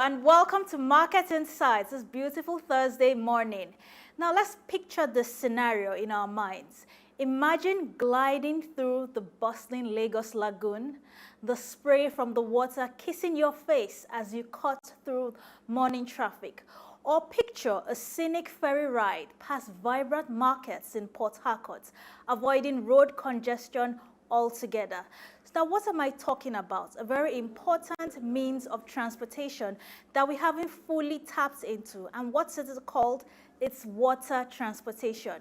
and welcome to Market Insights this beautiful Thursday morning. Now let's picture this scenario in our minds. Imagine gliding through the bustling Lagos Lagoon, the spray from the water kissing your face as you cut through morning traffic. Or picture a scenic ferry ride past vibrant markets in Port Harcourt, avoiding road congestion altogether. So now what am I talking about? A very important means of transportation that we haven't fully tapped into. And what's it called? It's water transportation.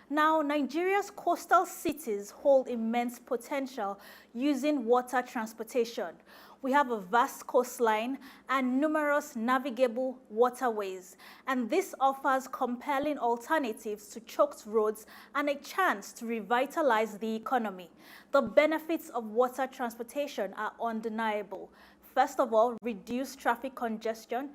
Now, Nigeria's coastal cities hold immense potential using water transportation. We have a vast coastline and numerous navigable waterways, and this offers compelling alternatives to choked roads and a chance to revitalize the economy. The benefits of water transportation are undeniable. First of all, reduced traffic congestion,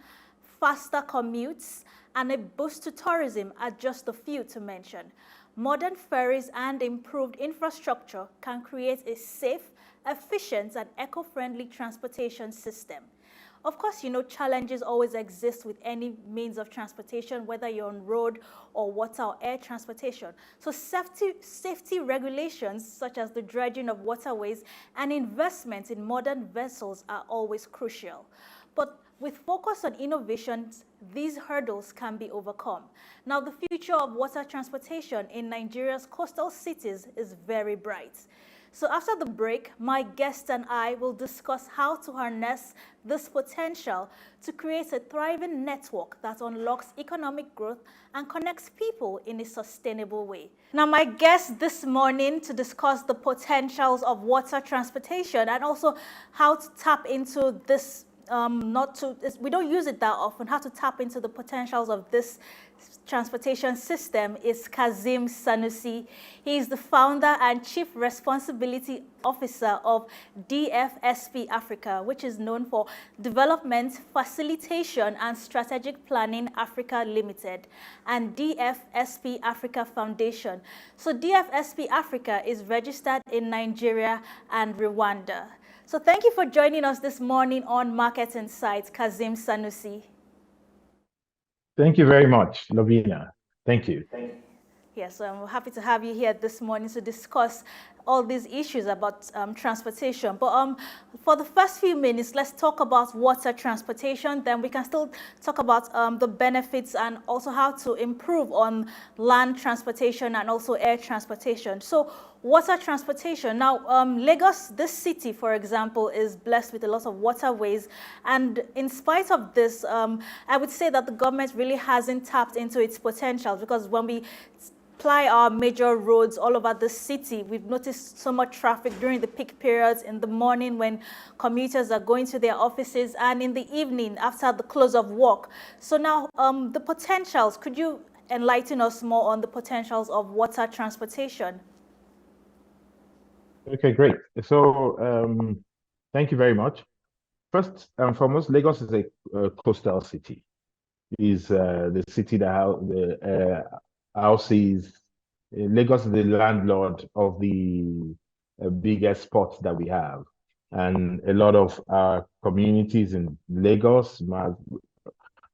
faster commutes, and a boost to tourism are just a few to mention. Modern ferries and improved infrastructure can create a safe, efficient, and eco-friendly transportation system. Of course, you know, challenges always exist with any means of transportation, whether you're on road or water or air transportation. So safety regulations, such as the dredging of waterways and investment in modern vessels are always crucial. But with focus on innovations, these hurdles can be overcome. Now, the future of water transportation in Nigeria's coastal cities is very bright. So after the break, my guest and I will discuss how to harness this potential to create a thriving network that unlocks economic growth and connects people in a sustainable way. Now, my guest this morning to discuss the potentials of water transportation and also how to tap into this we don't use it that often, how to tap into the potentials of this transportation system is Kazeem Sanusi. He is the founder and chief responsibility officer of DFSP Africa, which is known for Development, Facilitation and Strategic Planning Africa Limited, and DFSP Africa Foundation. So DFSP Africa is registered in Nigeria and Rwanda. So thank you for joining us this morning on Market Insights, Kazeem Sanusi. Thank you very much, Lovina. Thank you. Yes, I'm happy to have you here this morning to discuss all these issues about transportation. But for the first few minutes, let's talk about water transportation. Then we can still talk about the benefits and also how to improve on land transportation and also air transportation. So water transportation. Now, Lagos, this city, for example, is blessed with a lot of waterways. And in spite of this, I would say that the government really hasn't tapped into its potential, because when we ply our major roads all over the city, we've noticed so much traffic during the peak periods in the morning when commuters are going to their offices, and in the evening after the close of work. So now the potentials, could you enlighten us more on the potentials of water transportation? Okay, great. So thank you very much. First and foremost, Lagos is a coastal city. It is the city that houses. Lagos is the landlord of the biggest ports that we have, and a lot of our communities in Lagos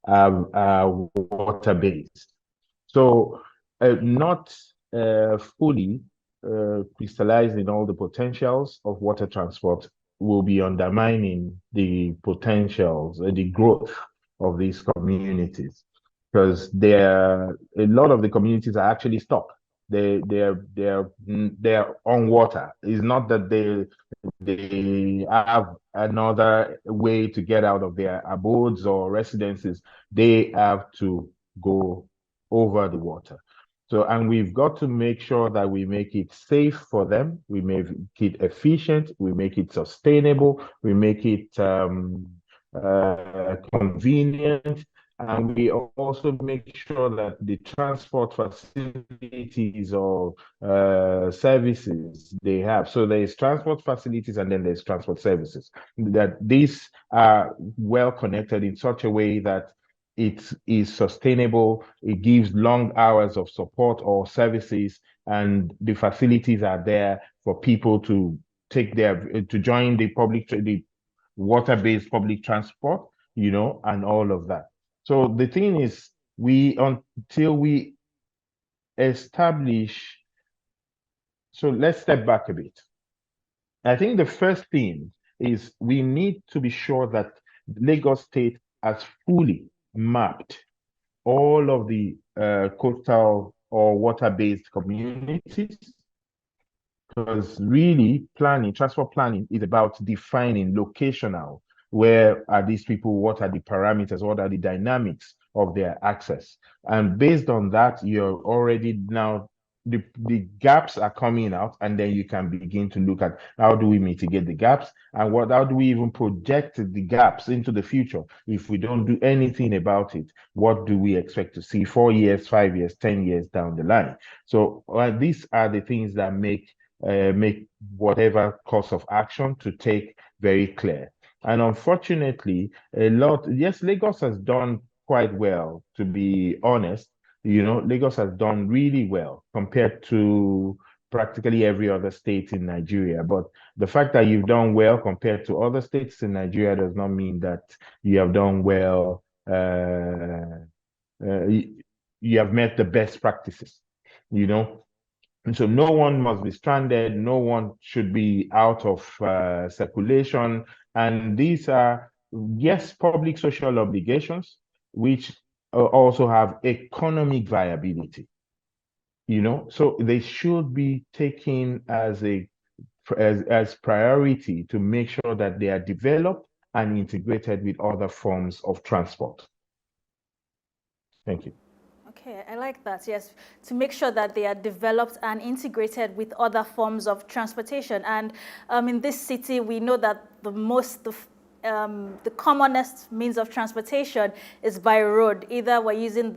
are water-based. So not fully crystallizing all the potentials of water transport will be undermining the potentials, the growth of these communities, because a lot of the communities are actually stuck. They're on water. It's not that they have another way to get out of their abodes or residences. They have to go over the water. So, and we've got to make sure that we make it safe for them. We make it efficient. We make it sustainable. We make it convenient. And we also make sure that the transport facilities or services they have. So there's transport facilities and then there's transport services. That these are well connected in such a way that it is sustainable, it gives long hours of support or services, and the facilities are there for people to join the water-based public transport, and all of that. So the thing is, until we establish, so let's step back a bit. I think the first thing is we need to be sure that Lagos State has fully mapped all of the coastal or water-based communities, because really transport planning is about defining locational, where are these people, what are the parameters, what are the dynamics of their access. And based on that, you're already now, the gaps are coming out, and then you can begin to look at how do we mitigate the gaps, and how do we even project the gaps into the future. If we don't do anything about it, what do we expect to see 4 years, 5 years, 10 years down the line? So these are the things that make whatever course of action to take very clear. And unfortunately, yes, Lagos has done quite well, to be honest. Lagos has done really well compared to practically every other state in Nigeria. But the fact that you've done well compared to other states in Nigeria does not mean that you have done well. You have met the best practices, and so no one must be stranded, no one should be out of circulation. And these are, yes, public social obligations, which also have economic viability, so they should be taken as priority to make sure that they are developed and integrated with other forms of transport. Thank you. Okay, I like that. Yes, to make sure that they are developed and integrated with other forms of transportation. And in this city, we know that the commonest means of transportation is by road. Either we're using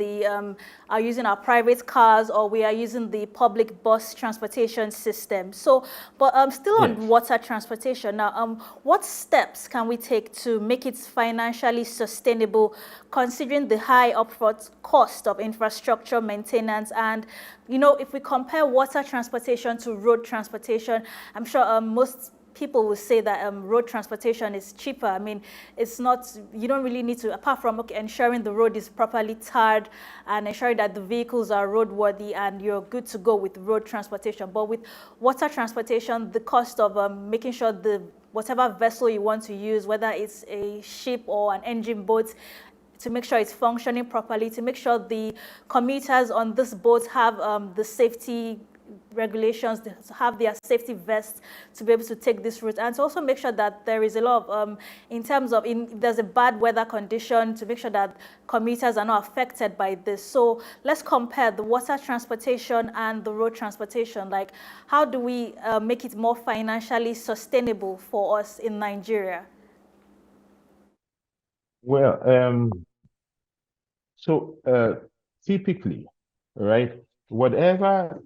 our private cars, or we are using the public bus transportation system. So, but still on Yes. water transportation now, what steps can we take to make it financially sustainable, considering the high upfront cost of infrastructure maintenance? And if we compare water transportation to road transportation, I'm sure most people will say that road transportation is cheaper. I mean, it's not, you don't really need to, apart from ensuring the road is properly tarred and ensuring that the vehicles are roadworthy, and you're good to go with road transportation. But with water transportation, the cost of making sure whatever vessel you want to use, whether it's a ship or an engine boat, to make sure it's functioning properly, to make sure the commuters on this boat have the safety regulations, to have their safety vests to be able to take this route, and to also make sure that there is a lot of, in terms of, if there's a bad weather condition, to make sure that commuters are not affected by this. So let's compare the water transportation and the road transportation. Like, how do we make it more financially sustainable for us in Nigeria? Well, so typically, right, whatever,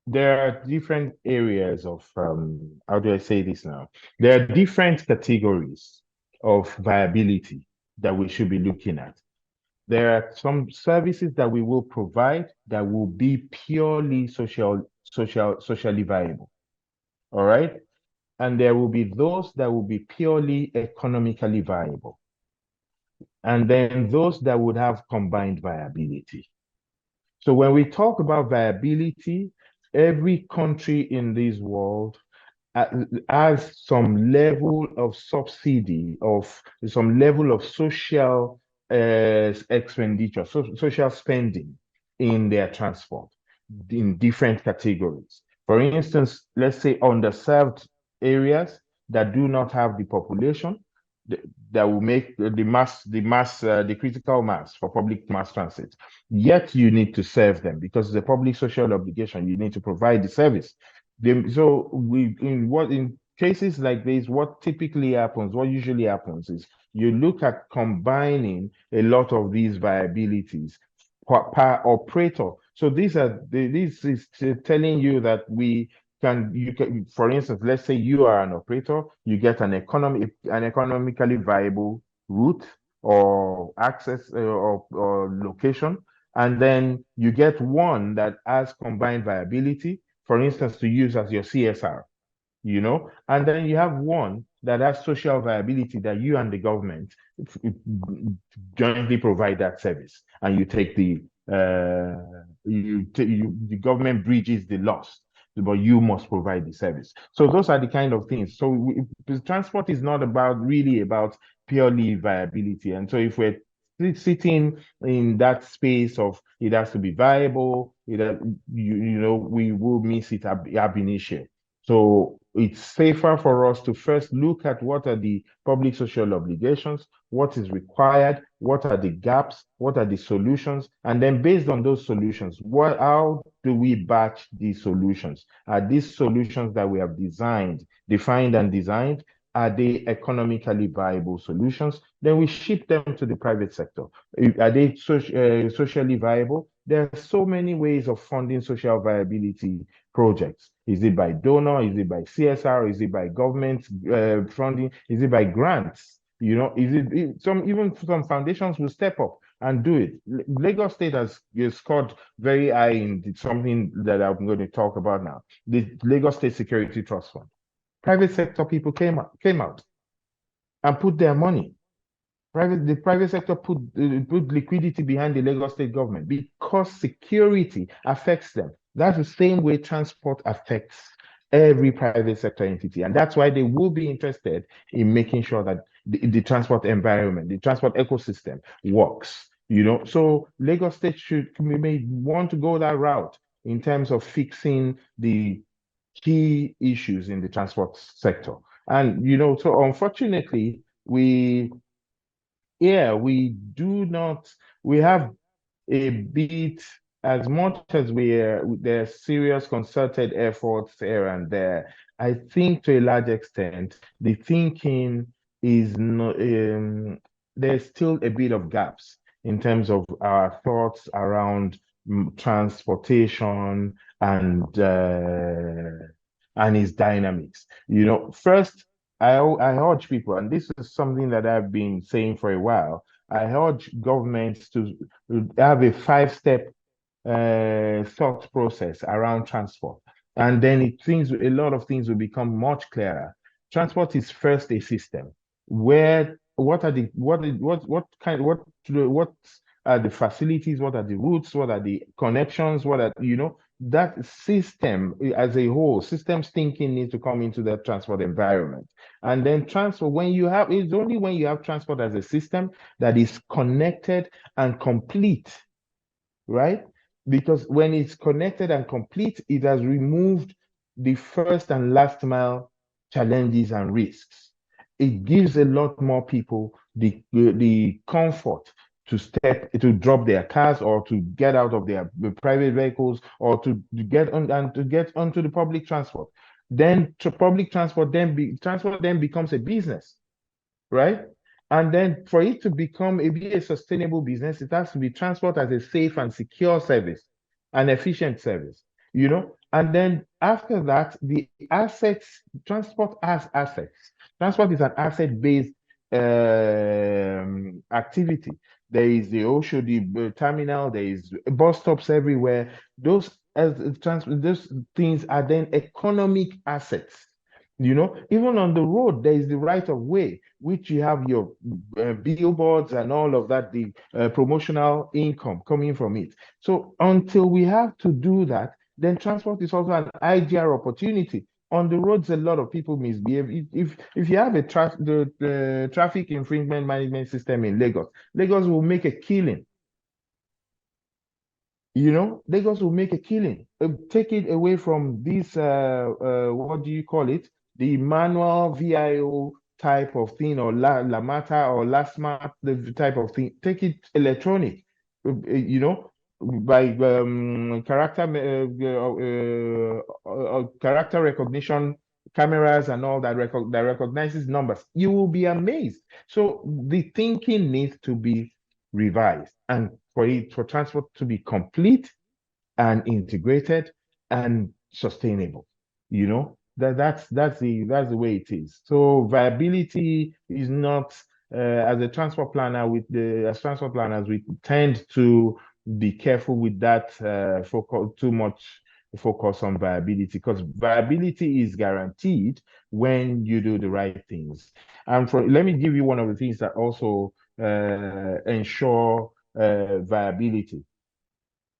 there are different areas of, how do I say this now? There are different categories of viability that we should be looking at. There are some services that we will provide that will be purely socially viable. All right. And there will be those that will be purely economically viable. And then those that would have combined viability. So when we talk about viability, every country in this world has some level of subsidy, of some level of social expenditure, social spending in their transport in different categories. For instance, let's say underserved areas that do not have the population that will make the critical mass for public mass transit. Yet you need to serve them because it's a public social obligation. You need to provide the service. In cases like this, what usually happens is you look at combining a lot of these viabilities per operator. So this is telling you that you can, for instance, let's say you are an operator, you get an economically viable route or access or location, and then you get one that has combined viability, for instance, to use as your CSR. you know, and then you have one that has social viability, that you and the government jointly provide that service, and you take the the government bridges the loss, but you must provide the service. So those are the kind of things. So transport is not about really about purely viability. And so if we're sitting in that space of it has to be viable, you know, we will miss it ab initio. So it's safer for us to first look at what are the public social obligations, what is required, what are the gaps, what are the solutions, and then based on those solutions, how do we batch these solutions? Are these solutions that we have defined and designed, are they economically viable solutions? Then we ship them to the private sector. Are they socially viable? There are so many ways of funding social viability projects. Is it by donor? Is it by CSR? Is it by government funding? Is it by grants? You know, even some foundations will step up and do it. Lagos State has scored very high in something that I'm going to talk about now. The Lagos State Security Trust Fund. Private sector people came out and put their money. The private sector put liquidity behind the Lagos state government because security affects them. That's the same way transport affects every private sector entity. And that's why they will be interested in making sure that the transport environment, the transport ecosystem works. You know, so Lagos State may want to go that route in terms of fixing the key issues in the transport sector. And, you know, so unfortunately, we do not, we have a bit, as much as there's serious concerted efforts here and there. I think to a large extent, the thinking is not, there's still a bit of gaps in terms of our thoughts around transportation and its dynamics. You know, first, I urge people, and this is something that I've been saying for a while, I urge governments to have a five-step thought process around transport. And then a lot of things will become much clearer. Transport is first a system where what are the what are the facilities, what are the routes, what are the connections, what are, you know, that system as a whole, systems thinking needs to come into the transport environment. And then transport, it's only when you have transport as a system that is connected and complete, right? Because when it's connected and complete, it has removed the first and last mile challenges and risks. It gives a lot more people the comfort to drop their cars or to get out of their private vehicles or to get onto the public transport. Then transport then becomes a business, right? And then for it to be a sustainable business, it has to be transport as a safe and secure service, an efficient service, you know? And then after that, the assets, transport as assets. Transport is an asset-based activity. There is the Oshodi terminal, there is bus stops everywhere. Those things are then economic assets. You know, even on the road, there is the right of way, which you have your billboards and all of that, the promotional income coming from it. So until we have to do that, then transport is also an IGR opportunity. On the roads, a lot of people misbehave. If you have the traffic infringement management system in Lagos, Lagos will make a killing. You know, Lagos will make a killing. Take it away from this, what do you call it? The manual VIO type of thing, or Lamata or LASMA the type of thing. Take it electronic, you know, by character recognition cameras and all that, that recognizes numbers. You will be amazed. So the thinking needs to be revised, and for transport to be complete and integrated and sustainable. You know, that's the way it is. So viability is not as a transport planner as transport planners, we tend to be careful with that focus too much focus on viability, because viability is guaranteed when you do the right things. And let me give you one of the things that also ensure viability.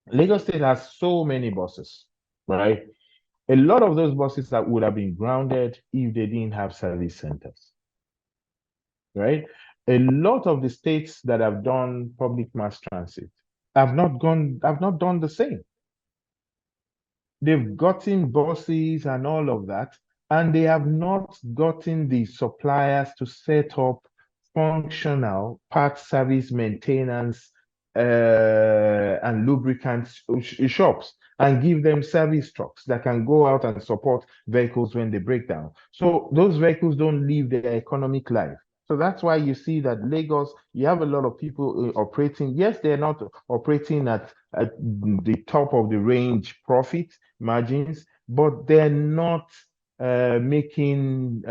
Lagos State has so many buses, right? A lot of those buses that would have been grounded if they didn't have service centers, right? A lot of the states that have done public mass transit have not done the same. They've gotten buses and all of that, and they have not gotten the suppliers to set up functional part service maintenance and lubricant shops and give them service trucks that can go out and support vehicles when they break down. So those vehicles don't live their economic life. So that's why you see that Lagos, you have a lot of people operating. Yes, they're not operating at the top of the range profit margins, but they're not making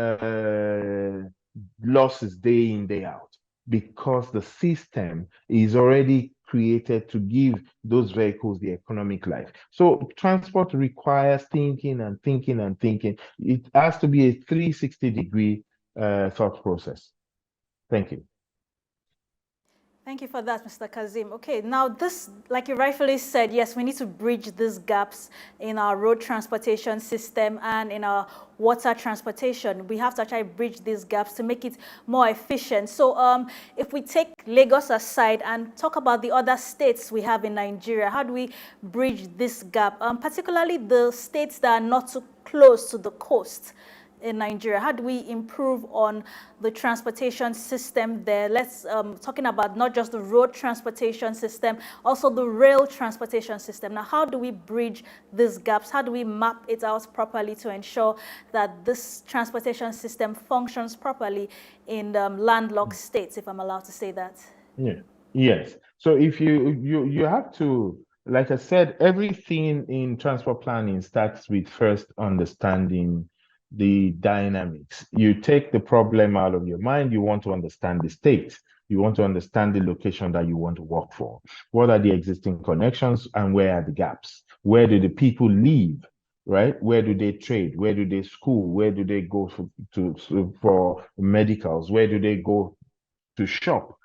losses day in, day out, because the system is already created to give those vehicles the economic life. So transport requires thinking and thinking and thinking. It has to be a 360-degree thought process. Thank you. Thank you for that, Mr. Kazeem. Okay, now this, like you rightfully said, yes, we need to bridge these gaps in our road transportation system and in our water transportation. We have to actually bridge these gaps to make it more efficient. So if we take Lagos aside and talk about the other states we have in Nigeria, how do we bridge this gap, particularly the states that are not too close to the coast in Nigeria? How do we improve on the transportation system there? Let's talking about not just the road transportation system, also the rail transportation system. Now, how do we bridge these gaps? How do we map it out properly to ensure that this transportation system functions properly in landlocked states, if I'm allowed to say that? Yeah. Yes. So if you have to, like I said, everything in transport planning starts with first understanding the dynamics. You take the problem out of your mind, you want to understand the state. You want to understand the location that you want to work for. What are the existing connections and where are the gaps? Where do the people live? Right? Where do they trade? Where do they school? Where do they go for medicals? Where do they go to shop?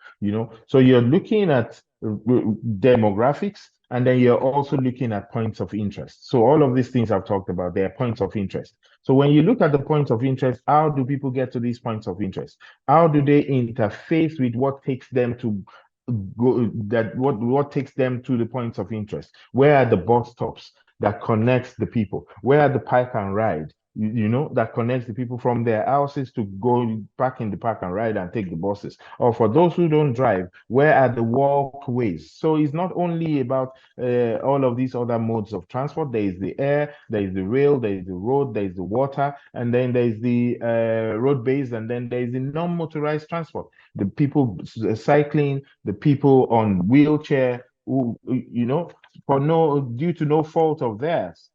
So you're looking at demographics, and then you're also looking at points of interest. So all of these things I've talked about, they are points of interest. So when you look at the points of interest, how do people get to these points of interest? How do they interface with what takes them to what takes them to the points of interest? Where are the bus stops that connects the people? Where are the park and ride? That connects the people from their houses to go back in the park and ride and take the buses. Or for those who don't drive, where are the walkways? So it's not only about all of these other modes of transport. There is the air, there is the rail, there is the road, there is the water, and then there is the road-based, and then there is the non-motorized transport. The people cycling, the people on wheelchair, who, due to no fault of theirs.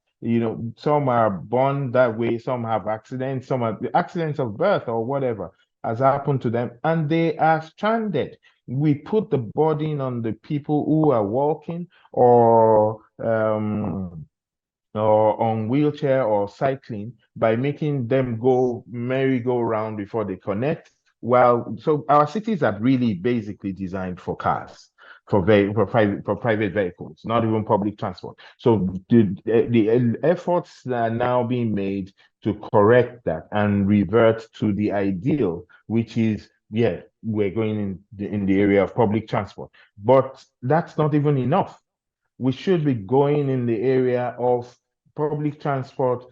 Some are born that way, some have accidents, some have accidents of birth or whatever has happened to them, and they are stranded. We put the burden on the people who are walking or on wheelchair or cycling by making them go merry-go-round before they connect. So our cities are really basically designed for cars, for private vehicles, not even public transport. So the efforts that are now being made to correct that and revert to the ideal, which is, yeah, we're going in the area of public transport, but that's not even enough. We should be going in the area of public transport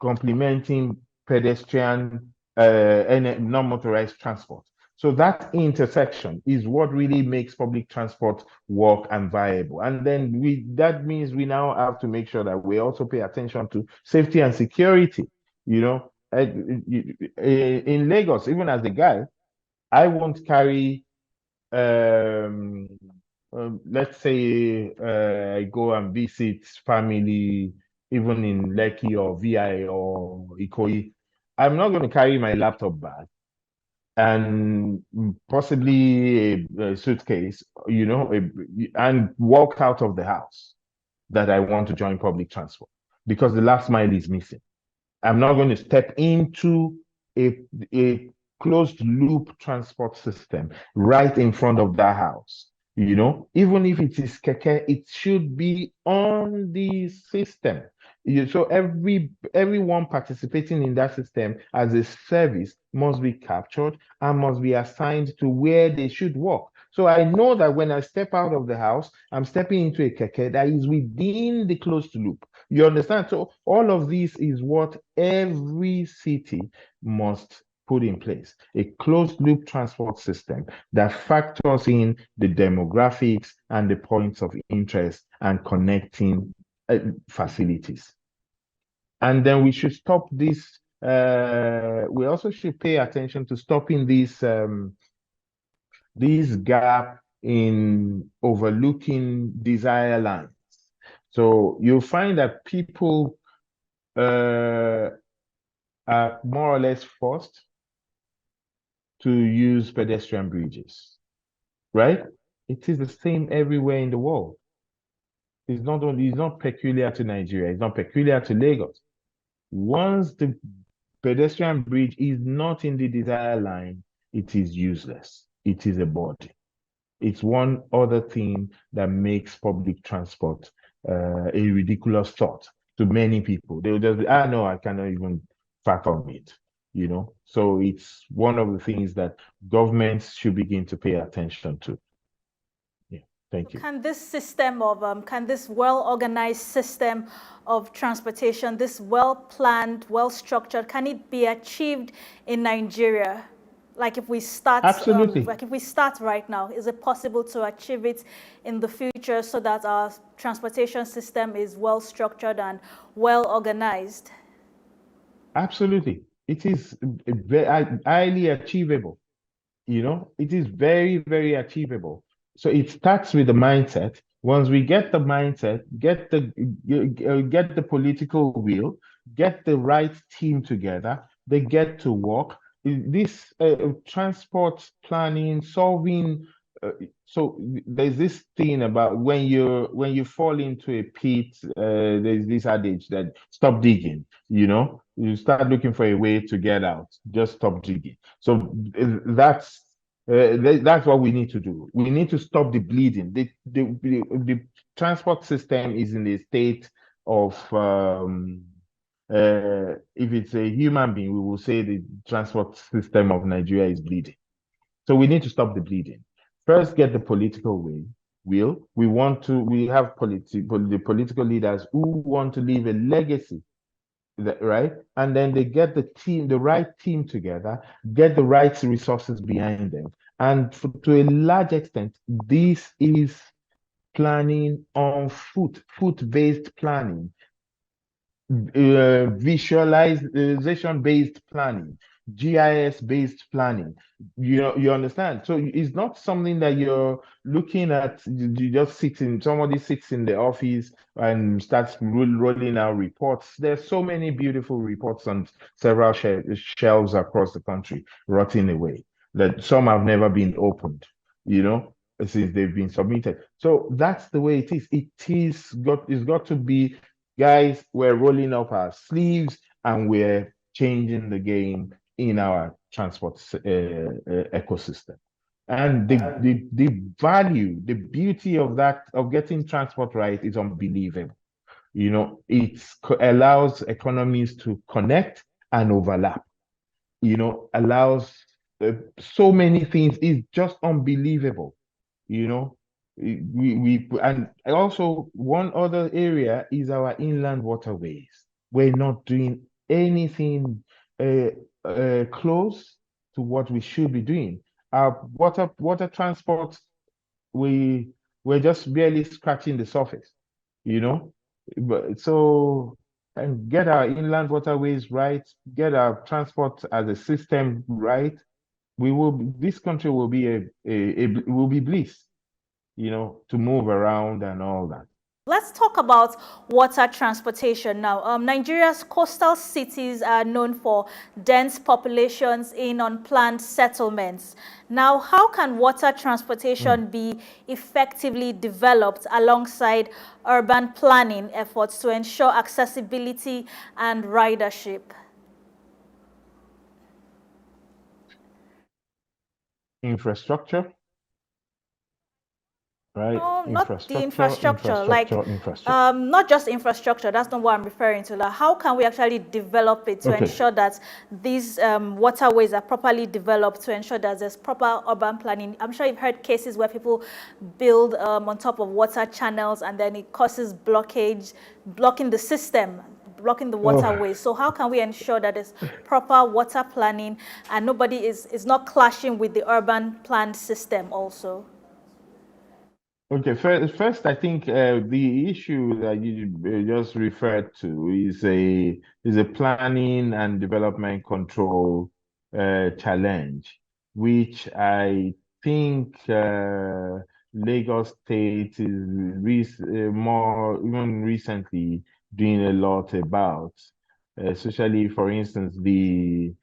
complementing pedestrian and non-motorized transport. So that intersection is what really makes public transport work and viable. And then that means we now have to make sure that we also pay attention to safety and security. In Lagos, even as a guy, I won't carry let's say I go and visit family, even in Lekki or VI or Ikoyi. I'm not going to carry my laptop bag and possibly a suitcase, and walk out of the house that I want to join public transport. because the last mile is missing. I'm not going to step into a closed loop transport system right in front of that house. Even if it is keke, it should be on the system. So everyone participating in that system as a service must be captured and must be assigned to where they should walk. So I know that when I step out of the house, I'm stepping into a keke that is within the closed loop. You understand? So all of this is what every city must put in place, a closed loop transport system that factors in the demographics and the points of interest and connecting facilities. And then we should stop this. We also should pay attention to stopping this gap in overlooking desire lines. So you'll find that people are more or less forced to use pedestrian bridges, right? It is the same everywhere in the world. It's not peculiar to Nigeria, it's not peculiar to Lagos. Once the pedestrian bridge is not in the desired line, it is useless. It is a body. It's one other thing that makes public transport a ridiculous thought to many people. They'll just be, no, I cannot even fathom it. So it's one of the things that governments should begin to pay attention to. Yeah, thank you. Can this well-organized system of transportation, this well-planned, well-structured, can it be achieved in Nigeria? Like if we start, Absolutely. like if we start right now, is it possible to achieve it in the future so that our transportation system is well-structured and well-organized? Absolutely. It is highly achievable. It is very, very achievable. So it starts with the mindset. Once we get the mindset, get the political will, get the right team together, they get to work. This transport planning, solving. So there's this thing about when you fall into a pit, there's this adage that stop digging. You start looking for a way to get out. Just stop digging. So that's what we need to do. We need to stop the bleeding. The transport system is in a state of if it's a human being, we will say the transport system of Nigeria is bleeding. So we need to stop the bleeding. First, get the political will. We have the political leaders who want to leave a legacy, right? And then they get the right team together, get the right resources behind them. And to a large extent, this is planning on foot-based planning, visualization-based planning, GIS-based planning. You understand? So it's not something that you're looking at. Somebody sits in the office and starts rolling out reports. There's so many beautiful reports on several shelves across the country, rotting away, that some have never been opened, since they've been submitted. So that's the way it is. It's got to be, guys, we're rolling up our sleeves and we're changing the game in our transport ecosystem. And the value, the beauty of getting transport right is unbelievable. It allows economies to connect and overlap. Allows so many things. It's just unbelievable. And also one other area is our inland waterways. We're not doing anything close to what we should be doing. Our water transport, we're just barely scratching the surface, But and get our inland waterways right, get our transport as a system right. This country will be will be bliss, to move around and all that. Let's talk about water transportation now. Nigeria's coastal cities are known for dense populations in unplanned settlements. Now, how can water transportation be effectively developed alongside urban planning efforts to ensure accessibility and ridership? Infrastructure, right? No, not the Infrastructure, infrastructure, like infrastructure, infrastructure. not just infrastructure. That's not what I'm referring to. Like, how can we actually develop it to Okay. ensure that these waterways are properly developed to ensure that there's proper urban planning? I'm sure you've heard cases where people build on top of water channels and then it causes blockage, blocking the system, blocking the Oh, waterways. So how can we ensure that there's proper water planning and nobody is not clashing with the urban planned system also? okay. First, I think the issue that you just referred to is a planning and development control challenge, which I think Lagos State is more even recently doing a lot about, especially for instance with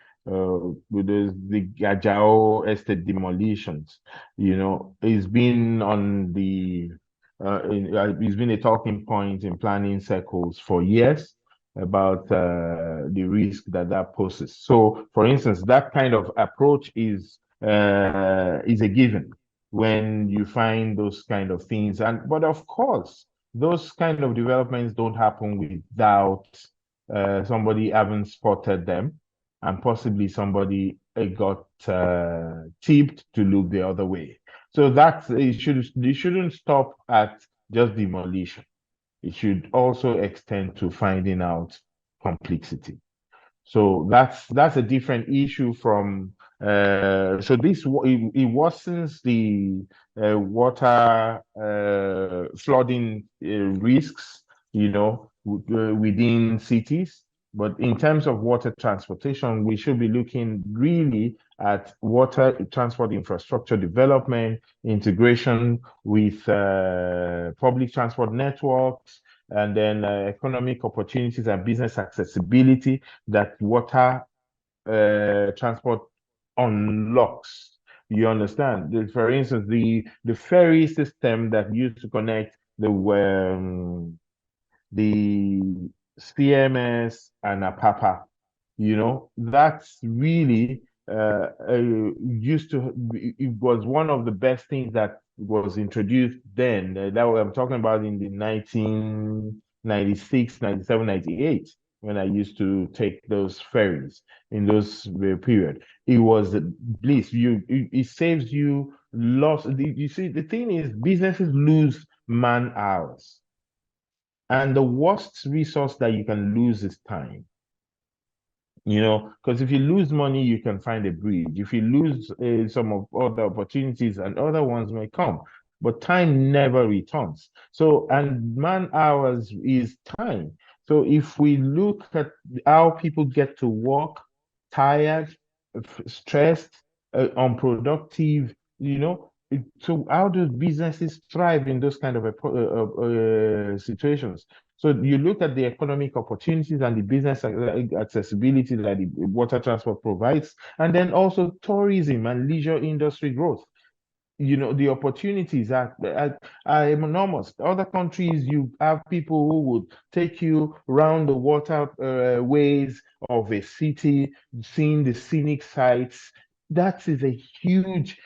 the Gajao estate demolitions. It's been on it's been a talking point in planning circles for years about the risk that poses. So, for instance, that kind of approach is a given when you find those kind of things. But of course, those kind of developments don't happen without somebody having spotted them, and possibly somebody got tipped to look the other way. So it shouldn't stop at just demolition. It should also extend to finding out complexity. So that's a different issue from so it worsens the water flooding risks, within cities. But in terms of water transportation, we should be looking really at water transport infrastructure development, integration with public transport networks, and then economic opportunities and business accessibility that water transport unlocks. You understand? For instance, the ferry system that used to connect the CMS and APAPA, that's really used to, it was one of the best things that was introduced then. That I'm talking about in the 1996, 97, 98, when I used to take those ferries in those period. It was a bliss. It saves you loss. You see, the thing is, businesses lose man hours. And the worst resource that you can lose is time. Because if you lose money, you can find a bridge. If you lose some of other opportunities, and other ones may come, but time never returns. So, and man hours is time. So, if we look at how people get to work tired, stressed, unproductive, so how do businesses thrive in those kind of situations? So you look at the economic opportunities and the business accessibility that the water transport provides, and then also tourism and leisure industry growth. The opportunities are enormous. Other countries, you have people who would take you around the water ways of a city, seeing the scenic sites. That is a huge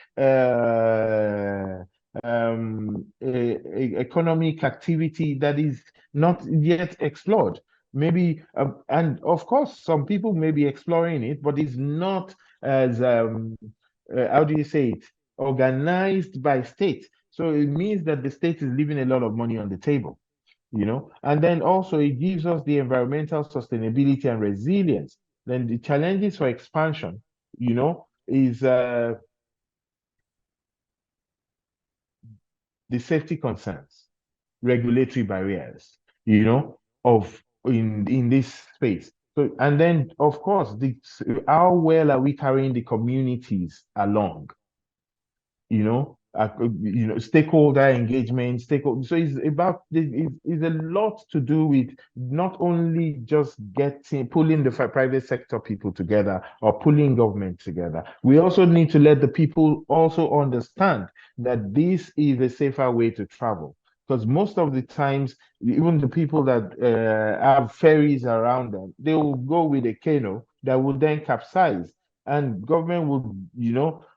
economic activity that is not yet explored. Maybe, and of course, some people may be exploring it, but it's not as how do you say it? Organized by state. So it means that the state is leaving a lot of money on the table, and then also it gives us the environmental sustainability and resilience. Then the challenges for expansion, is the safety concerns, regulatory barriers, of in this space. So, and then of course, how well are we carrying the communities along? stakeholder engagement, stakeholder. So it's a lot to do with not only just pulling the private sector people together or pulling government together. We also need to let the people also understand that this is a safer way to travel. Because most of the times, even the people that have ferries around them, they will go with a canoe that will then capsize, and government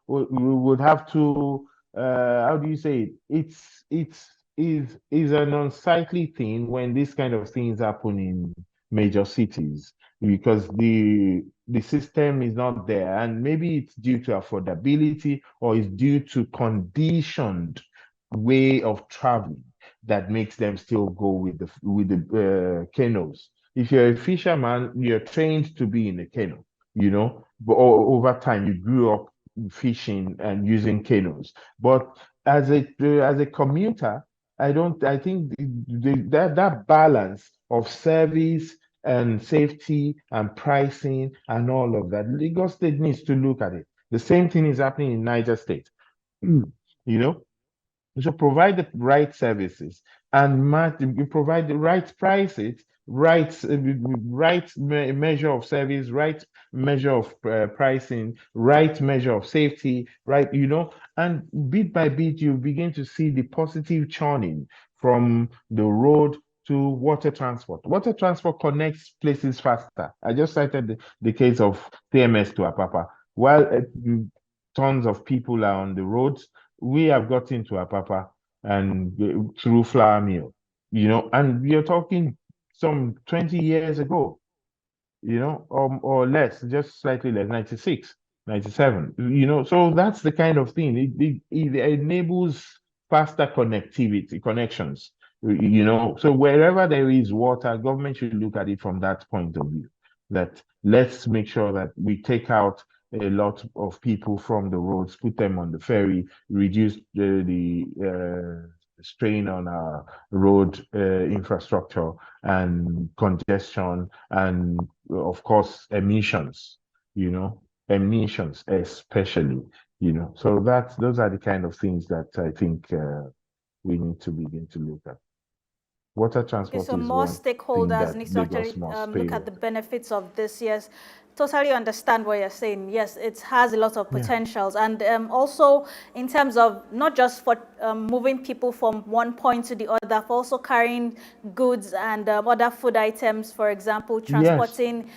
would have to how do you say it? It's an unsightly thing when these kind of things happen in major cities because the system is not there, and maybe it's due to affordability or it's due to conditioned way of traveling that makes them still go with the canoes. If you're a fisherman, you're trained to be in a canoe, but over time you grew up fishing and using canoes. But as a commuter, I think that balance of service and safety and pricing and all of that, Lagos State needs to look at it. The same thing is happening in Niger State. You know, so provide the right services and you provide the right prices, measure of service, right measure of pricing, right measure of safety, right, and bit by bit you begin to see the positive churning from the road to water transport. Water transport connects places faster. I just cited the case of TMS to Apapa. While tons of people are on the roads, we have got into Apapa and through flour mill, and we are talking some 20 years ago, or less, just slightly less, 96, 97. So that's the kind of thing. It enables faster connections, So wherever there is water, government should look at it from that point of view, that let's make sure that we take out a lot of people from the roads, put them on the ferry, reduce the strain on our road infrastructure and congestion, and of course emissions especially, so those are the kind of things that I think we need to begin to look at. Water Okay, transport so is more one thing stakeholders that need to Lagos actually must pay look at the for. benefits of this. Yes, totally understand what you're saying. Yes, it has a lot of Yeah. potentials. And also in terms of not just for moving people from one point to the other, for also carrying goods and other food items, for example, Yes, transporting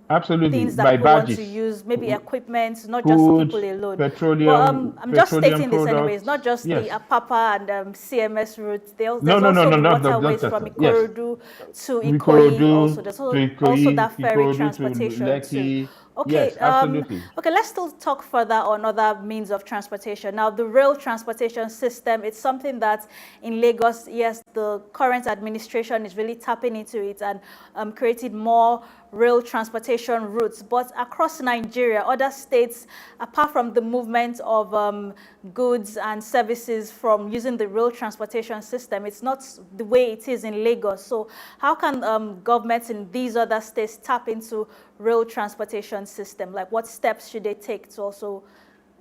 absolutely. things that By people want to barges, use, maybe equipment, not just food, people alone. But petroleum, I'm just petroleum stating this anyway. It's not products. just the Yes. Apapa and CMS routes. No, There's no, no, also no, the not waterways just from that. Yes. Ikorodu to Ikoyi. Also, Ikorodu there's to also Ikoyi, that ferry Ikorodu to transportation too. Lekki. Okay, Yes, absolutely. okay, let's still talk further on other means of transportation. Now, the rail transportation system, it's something that in Lagos, yes, the current administration is really tapping into it and creating more rail transportation routes. But across Nigeria, other states, apart from the movement of goods and services from using the rail transportation system, it's not the way it is in Lagos. So how can governments in these other states tap into rail transportation system? Like what steps should they take to also,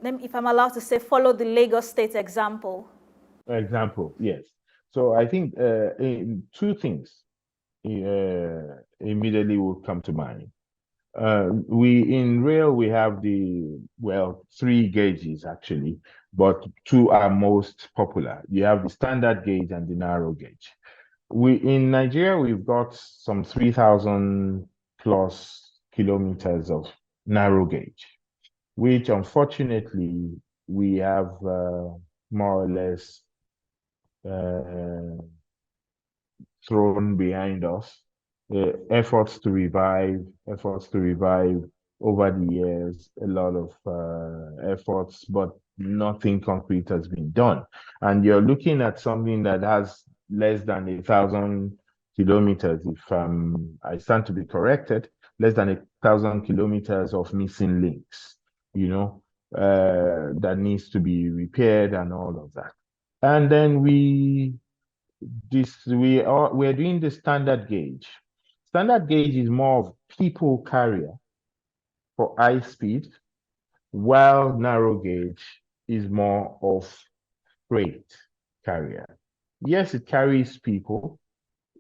if I'm allowed to say, follow the Lagos state example? Example, yes. So I think two things immediately will come to mind. We in rail we have three gauges actually, but two are most popular. You have the standard gauge and the narrow gauge. We in Nigeria we've got some 3,000 plus kilometers of narrow gauge, which unfortunately we have more or less uh, thrown behind us. Efforts to revive over the years, a lot of efforts, but nothing concrete has been done. And you're looking at something that has less than 1,000 kilometers, if I stand to be corrected, less than 1,000 kilometers of missing links, that needs to be repaired and all of that. And then we're doing the standard gauge. Standard gauge is more of people carrier for high speed, while narrow gauge is more of freight carrier. Yes, it carries people,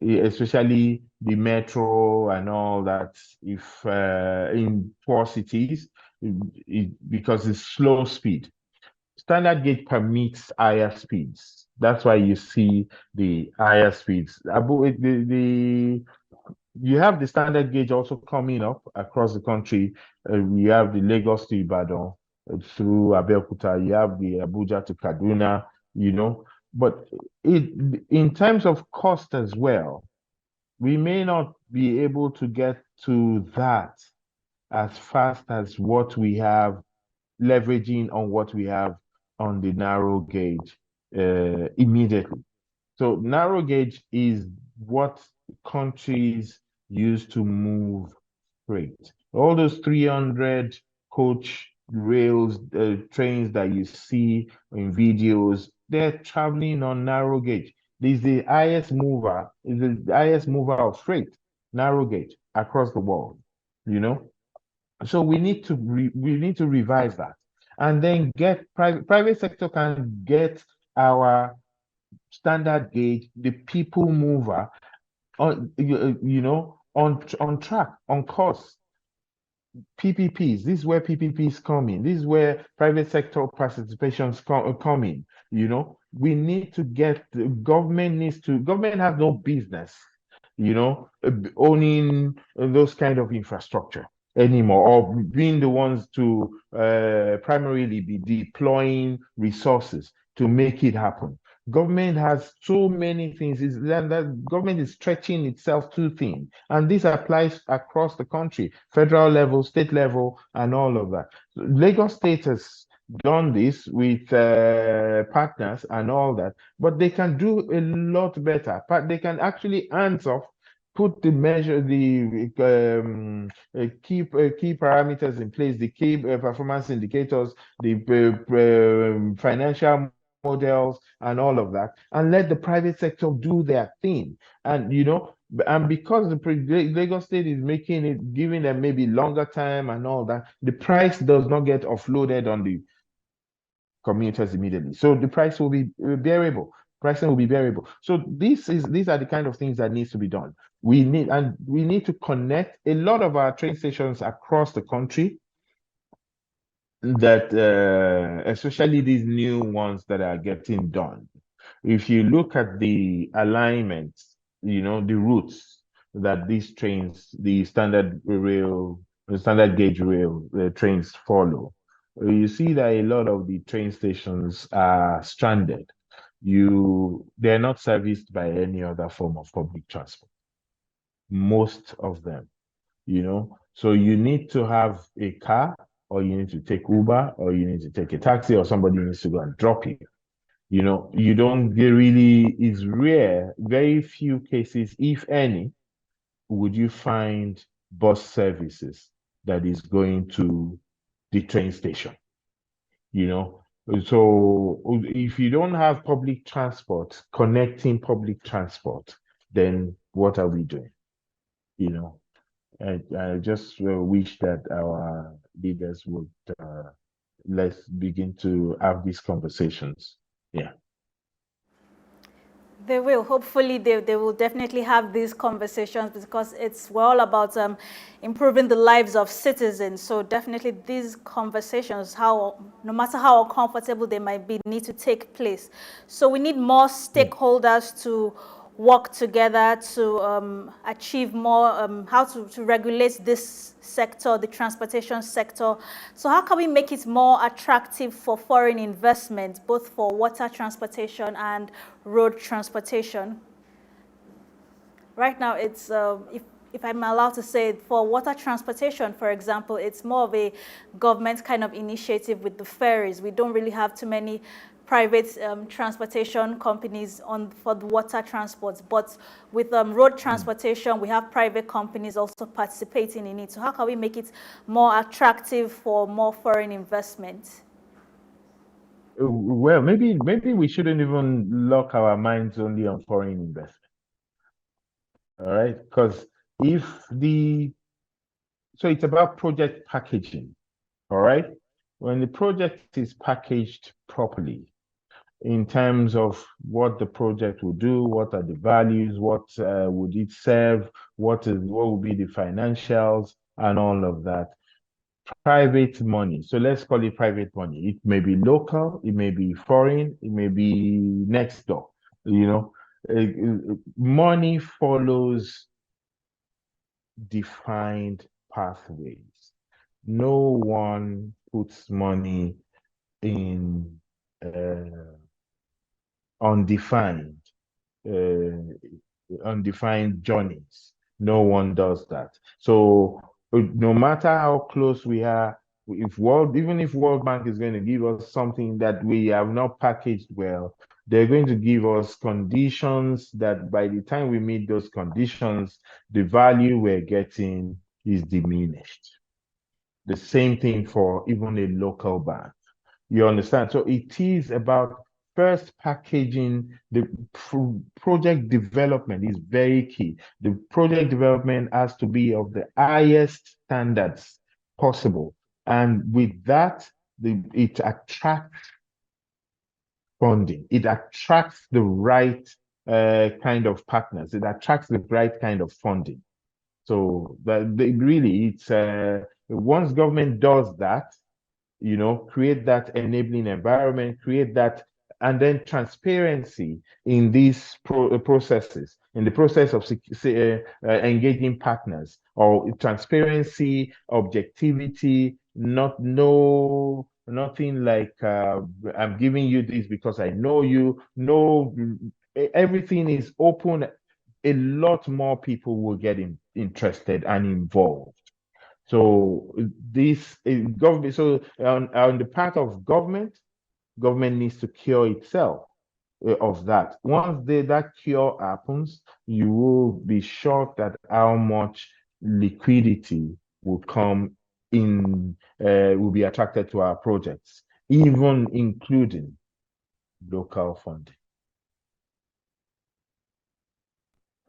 especially the metro and all that. If in poor cities, because it's slow speed. Standard gauge permits higher speeds. That's why you see the higher speeds. You have the standard gauge also coming up across the country. You have the Lagos to Ibadan through Abeokuta. You have the Abuja to Kaduna, But in terms of cost as well, we may not be able to get to that as fast as what we have, leveraging on what we have on the narrow gauge immediately. So narrow gauge is what countries use to move freight. All those 300 coach rails, trains that you see in videos, they're traveling on narrow gauge. This is the highest mover of freight, narrow gauge across the world, you know. So we need to revise that, and then get private sector can get our standard gauge, the people mover, on on track, on course. PPPs, this is where PPPs come in. This is where private sector participations come in. We need to get, the government has no business, owning those kind of infrastructure anymore, or being the ones to primarily be deploying resources to make it happen. Government has so many things. That government is stretching itself too thin. And this applies across the country, federal level, state level, and all of that. Lagos State has done this with partners and all that, but they can do a lot better. But they can actually hands off, put the key parameters in place, the key performance indicators, the financial models, and all of that, and let the private sector do their thing. And because the Lagos State is giving them maybe longer time and all that, the price does not get offloaded on the commuters immediately. So the price will be bearable. Pricing will be bearable. So these are the kind of things that needs to be done. We need to connect a lot of our train stations across the country, that especially these new ones that are getting done. If you look at the alignment, the routes that these trains, the standard gauge rail trains follow, you see that a lot of the train stations are stranded. They're not serviced by any other form of public transport. Most of them, So you need to have a car, or you need to take Uber, or you need to take a taxi, or somebody needs to go and drop you. You don't really, it's rare, very few cases, if any, would you find bus services that is going to the train station. So if you don't have public transport, connecting public transport, then what are we doing? I just wish that our leaders would let's begin to have these conversations. Yeah. They will. Hopefully, they will definitely have these conversations, because we're all about improving the lives of citizens. So definitely these conversations, no matter how uncomfortable they might be, need to take place. So we need more stakeholders to work together to achieve more, how to regulate this sector, the transportation sector. So how can we make it more attractive for foreign investment, both for water transportation and road transportation? Right now, it's, if I'm allowed to say, for water transportation, for example, it's more of a government kind of initiative with the ferries. We don't really have too many private transportation companies for the water transports, but with road transportation, we have private companies also participating in it. So how can we make it more attractive for more foreign investment? Well, maybe we shouldn't even lock our minds only on foreign investment. All right, because so it's about project packaging. All right, when the project is packaged properly in terms of what the project will do, what are the values, what would it serve, what will be the financials, and all of that. Private money. So let's call it private money. It may be local, it may be foreign, it may be next door. You know, money follows defined pathways. No one puts money in undefined uh, undefined journeys. No one does that. So no matter how close we are, even if World Bank is going to give us something that we have not packaged well, they're going to give us conditions that by the time we meet those conditions, the value we're getting is diminished. The same thing for even a local bank. You understand? So it is about first packaging. The project development is very key. The project development has to be of the highest standards possible. And with that, it attracts funding. It attracts the right kind of partners. It attracts the right kind of funding. So really, it's once government does that, create that enabling environment, create that, and then transparency in these processes, in the process of engaging partners, or transparency, objectivity, nothing like I'm giving you this because I know you. No, everything is open. A lot more people will get interested and involved. So this is government. So on the part of government, government needs to cure itself of that. Once that cure happens, you will be shocked at how much liquidity will come in, will be attracted to our projects, even including local funding.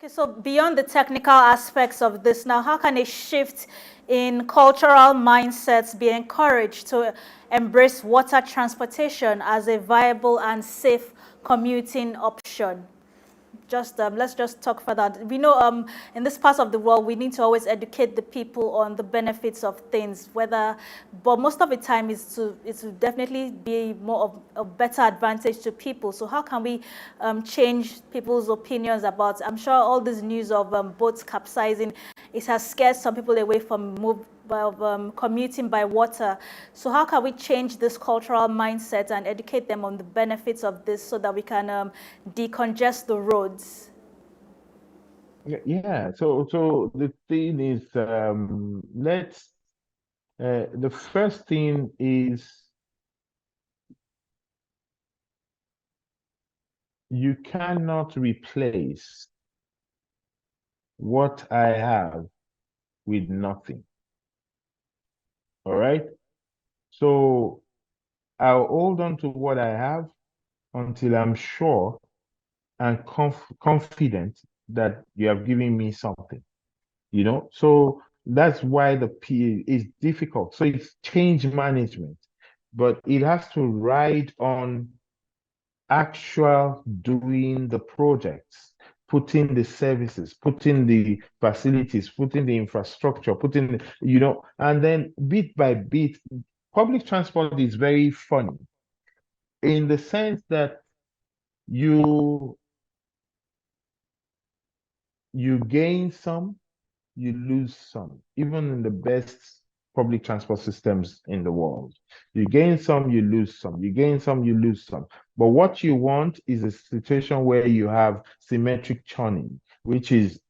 Okay, so beyond the technical aspects of this now, how can a shift in cultural mindsets be encouraged to embrace water transportation as a viable and safe commuting option? Let's just talk further. We know in this part of the world, we need to always educate the people on the benefits of things, but most of the time it's to definitely be more of a better advantage to people. So how can we change people's opinions about, I'm sure all this news of boats capsizing, it has scared some people away from commuting by water. So how can we change this cultural mindset and educate them on the benefits of this so that we can decongest the roads? Yeah. So the thing is, the first thing is you cannot replace what I have with nothing. All right. So I'll hold on to what I have until I'm sure and confident that you have given me something, So that's why the P is difficult. So it's change management, but it has to ride on actual doing the projects, putting the services, putting the facilities, putting the infrastructure, and then bit by bit. Public transport is very funny in the sense that you gain some, you lose some, even in the best public transport systems in the world. You gain some, you lose some. You gain some, you lose some. But what you want is a situation where you have symmetric churning, which is,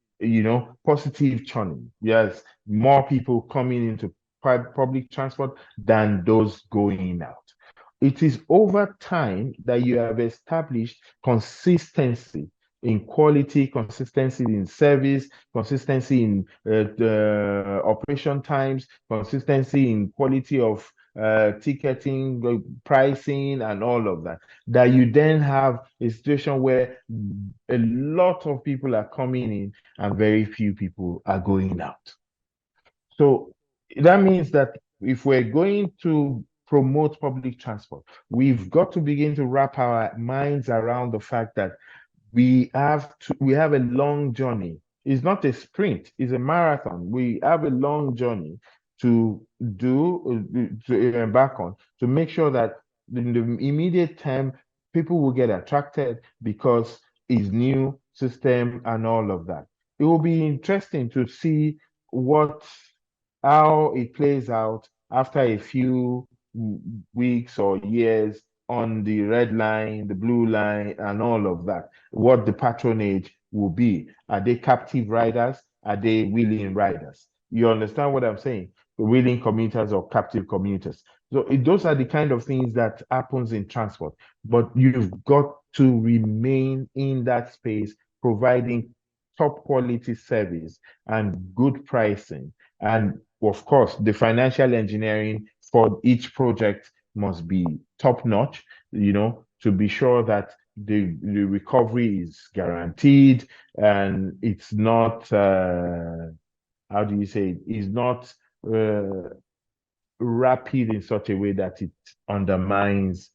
positive churning. Yes, more people coming into public transport than those going out. It is over time that you have established consistency in quality, consistency in service, consistency in the operation times, consistency in quality of ticketing, pricing, and all of that. That you then have a situation where a lot of people are coming in and very few people are going out. So that means that if we're going to promote public transport. We've got to begin to wrap our minds around the fact that we have a long journey. It's not a sprint, it's a marathon. We have a long journey to to embark on, to make sure that in the immediate term people will get attracted because it's new system and all of that. It will be interesting to see how it plays out after a few weeks or years on the red line, the blue line, and all of that, what the patronage will be. Are they captive riders? Are they willing riders? You understand what I'm saying? Willing commuters or captive commuters. So those are the kind of things that happens in transport. But you've got to remain in that space, providing top quality service and good pricing. And of course, the financial engineering for each project must be top notch, to be sure that the recovery is guaranteed and it's not, how do you say it, is not rapid in such a way that it undermines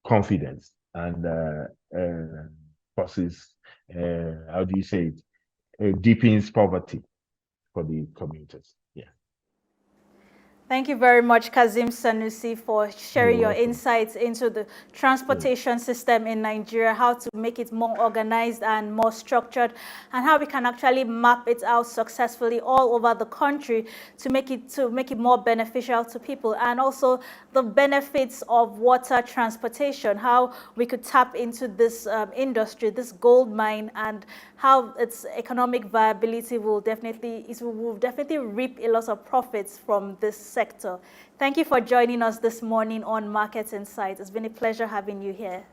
confidence and causes, how do you say it, deepens poverty for the commuters. Yeah. Thank you very much, Kazeem Sanusi, for sharing You're your welcome. insights into the transportation system in Nigeria, how to make it more organized and more structured, and how we can actually map it out successfully all over the country to make it more beneficial to people, and also the benefits of water transportation, how we could tap into this industry, this gold mine, and how its economic viability will definitely reap a lot of profits from this sector. Thank you for joining us this morning on Market Insights. It's been a pleasure having you here.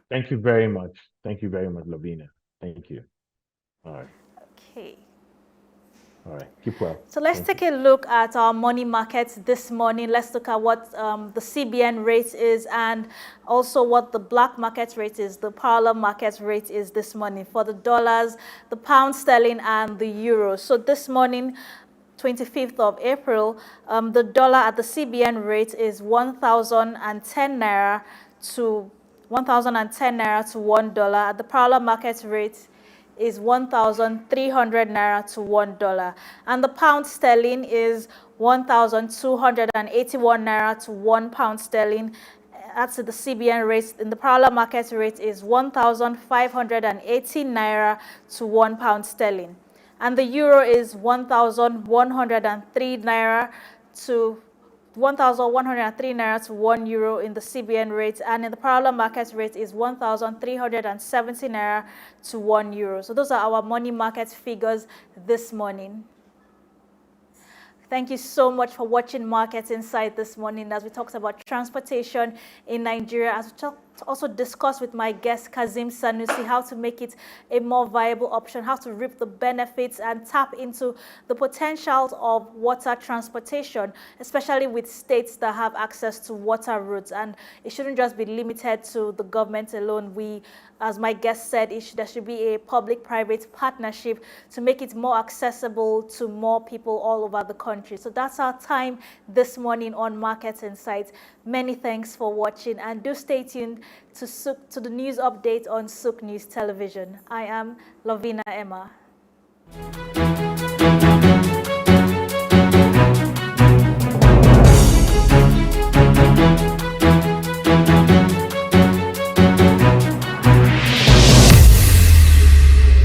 Thank you very much. Thank you very much, Lavina. Thank you. All right. Okay. All right. Keep well. So let's take a look at our money markets this morning. Let's look at what the CBN rate is and also what the black market rate is, the parallel market rate is this morning for the dollars, the pound sterling, and the euro. So this morning, 25th of April, the dollar at the CBN rate is 1,010 naira to 1,010 naira to $1. At the parallel market rate is 1,300 naira to $1. And the pound sterling is 1,281 naira to 1 pound sterling. That's the CBN rate. In the parallel market rate is 1,580 naira to 1 pound sterling. And the euro is 1,103 naira to 1,103 naira to 1 euro in the CBN rate, and in the parallel market rate is 1,370 naira to 1 euro. So those are our money market figures this morning. Thank you so much for watching Market Insight this morning as we talked about transportation in Nigeria, as we also discussed with my guest Kazeem Sanusi how to make it a more viable option, how to reap the benefits and tap into the potentials of water transportation, especially with states that have access to water routes. And it shouldn't just be limited to the government alone. As my guest said, there should be a public-private partnership to make it more accessible to more people all over the country. So that's our time this morning on Market Insights. Many thanks for watching, and do stay tuned to the news update on SOUQ News Television. I am Lavina Emma.